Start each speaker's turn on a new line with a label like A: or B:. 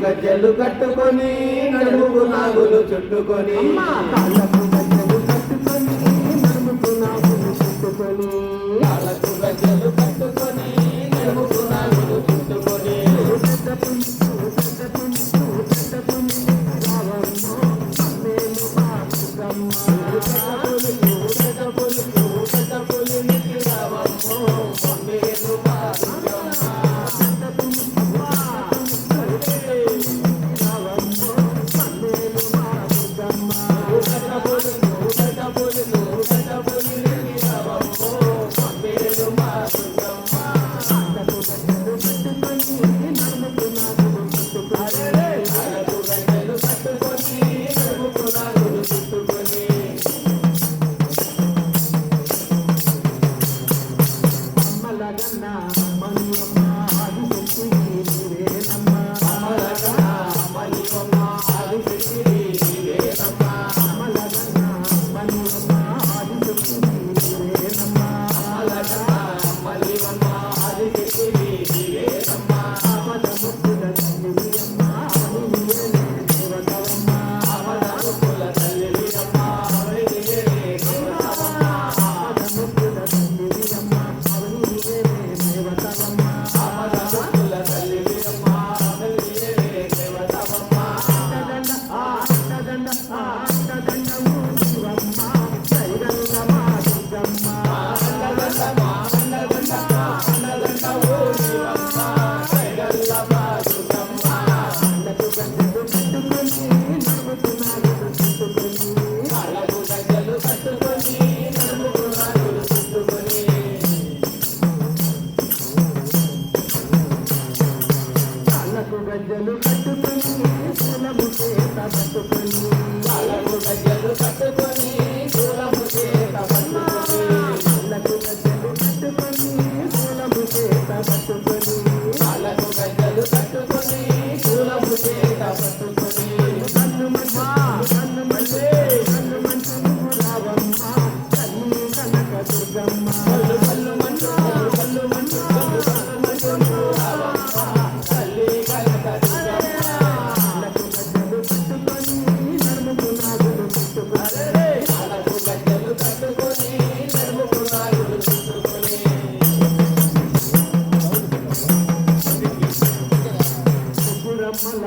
A: గజ్జలు కట్టుకొని నడుముకు నాగులు చుట్టుకొని
B: కాళ్ళకు గజ్జలు కట్టుకొని నడుముకు నాగులు చుట్టుకొని
A: కాళ్ళకు గజ్జలు కట్టుకొని నడుముకు నాగులు చుట్టుకొని
B: గజ్జలు కట్టుకొని కులము చేత పట్టుకొని
A: కాళ్ళకు గజ్జలు కట్టుకొని కులము చేత పట్టుకొని
B: కాళ్ళకు గజ్జలు కట్టుకొని కులము చేత పట్టుకొని
A: కాళ్ళకు గజ్జలు కట్టుకొని కులము చేత పట్టుకొని
B: కన్ను మంచి రావమ్మ కన్ను కనక దుర్గమ్మ
A: కళ్ళు కళ్ళు మంచు కళ్ళు మంచు కళ్ళు మంచు రావమ్మ తల్లి కనక దుర్గమ్మ
B: కాళ్ళకు గజ్జలు కట్టుకొని నడుముకు నాగులు చుట్టుకొని
A: కాళ్ళకు గజ్జలు కట్టుకొని నడుముకు నాగులు చుట్టుకొని
B: ముగ్గురమ్మల